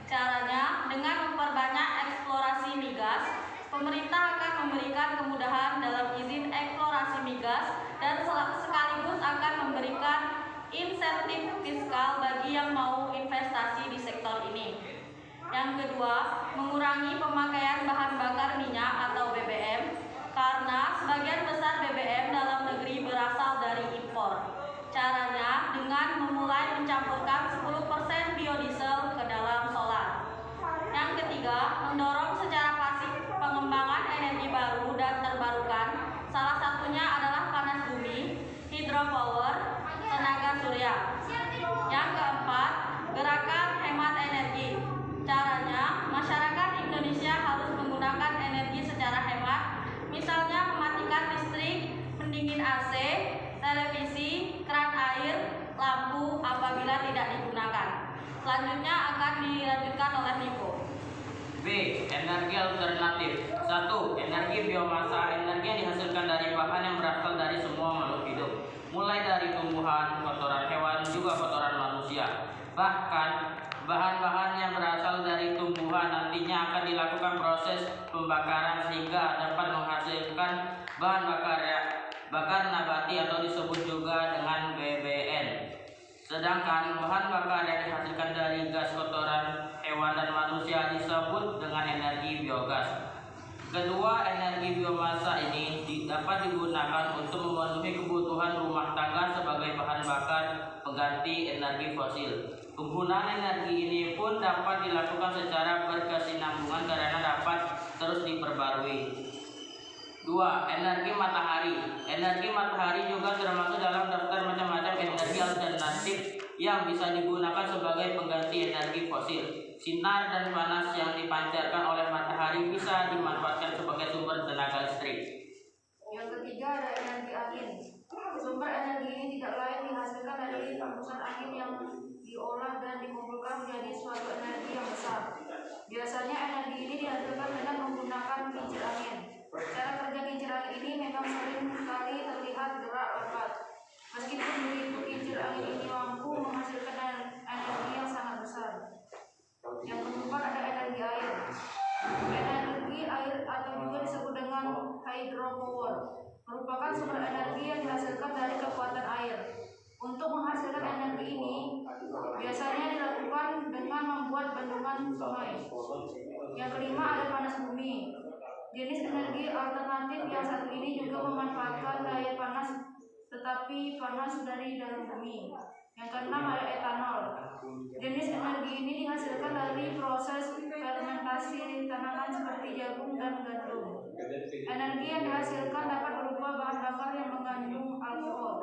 Caranya, dengan memperbanyak eksplorasi migas, pemerintah akan memberikan kemudahan dalam izin eksplorasi migas dan sekaligus akan memberikan insentif fiskal bagi yang mau investasi di sektor ini. Yang kedua, mengurangi pemakaian bahan bakar minyak atau BBM karena sebagian besar BBM dalam negeri berasal dari impor. Caranya dengan memulai mencampurkan 10% biodiesel ke dalam solar. Yang ketiga, mendorong secara pasif pengembangan energi baru dan terbarukan. Salah satunya adalah panas bumi, hidropower, tenaga surya. Yang keempat, gerakan hemat energi. Caranya, masyarakat Indonesia harus menggunakan energi secara hemat, misalnya mematikan listrik, pendingin AC, televisi, keran air, lampu apabila tidak digunakan. Selanjutnya akan dilanjutkan oleh Niko. B. Energi alternatif. 1. Energi biomasa. Energi yang dihasilkan dari bahan yang berasal dari semua makhluk hidup, mulai dari tumbuhan, kotoran hewan, juga kotoran manusia. Bahkan bahan-bahan yang berasal dari tumbuhan nantinya akan dilakukan proses pembakaran sehingga dapat menghasilkan bahan bakar nabati atau disebut juga dengan BBN. Sedangkan bahan bakar yang dihasilkan dari gas kotoran hewan dan manusia disebut dengan energi biogas. Kedua, energi biomasa ini dapat digunakan untuk memenuhi kebutuhan rumah tangga sebagai bahan bakar pengganti energi fosil. Penggunaan energi ini pun dapat dilakukan secara berkesinambungan karena dapat terus diperbarui. 2. Energi matahari. Energi matahari juga termasuk dalam daftar macam-macam energi alternatif yang bisa digunakan sebagai pengganti energi fosil. Sinar dan panas yang dipancarkan oleh matahari bisa dimanfaatkan sebagai sumber tenaga listrik. Yang ketiga ada energi angin. Sumber energi ini tidak lain dihasilkan dari hembusan angin yang diolah dan dikumpulkan menjadi suatu energi yang besar. Biasanya energi ini dihasilkan dengan menggunakan kincir angin. Cara kerja kincir angin ini memang sering sekali terlihat gerak lambat. Meskipun begitu, kincir angin ini mampu menghasilkan energi yang sangat besar. Yang keempat ada energi air. Energi air atau juga disebut dengan hydropower merupakan sumber energi yang dihasilkan dari kekuatan air. Untuk menghasilkan energi ini biasanya dilakukan dengan membuat bendungan sungai. Yang kelima ada panas bumi. Jenis energi alternatif yang satu ini juga memanfaatkan daya panas tetapi panas dari dalam bumi. Yang keenam ada etanol. Jenis energi ini dihasilkan dari proses fermentasi tanaman seperti jagung dan gandum. Energi yang dihasilkan dapat berupa bahan bakar yang mengandung alkohol.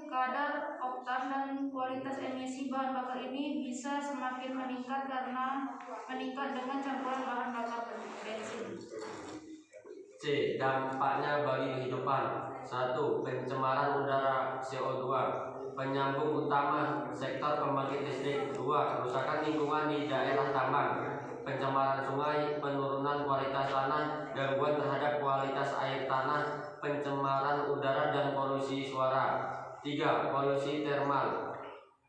Kadar oktan dan kualitas emisi bahan bakar ini bisa semakin meningkat karena meningkat dengan campuran bahan bakar bensin. C. Dampaknya bagi kehidupan. 1. Pencemaran udara CO2. Penyambung utama sektor pembangkit listrik. 2. Kerusakan lingkungan di daerah tambang. Pencemaran sungai, penurunan kualitas tanah, gangguan terhadap kualitas air tanah, pencemaran udara dan polusi suara. 3. Polusi termal.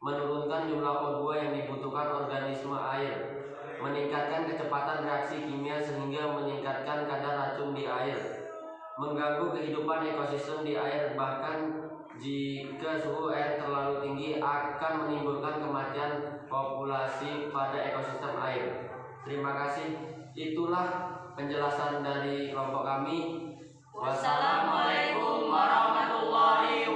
Menurunkan jumlah O2 yang dibutuhkan organisme air. Meningkatkan kecepatan reaksi kimia sehingga meningkatkan kadar racun di air. Mengganggu kehidupan ekosistem di air, bahkan jika suhu air terlalu tinggi akan menimbulkan kematian populasi pada ekosistem air. Terima kasih. Itulah penjelasan dari kelompok kami. Wassalamualaikum warahmatullahi wabarakatuh.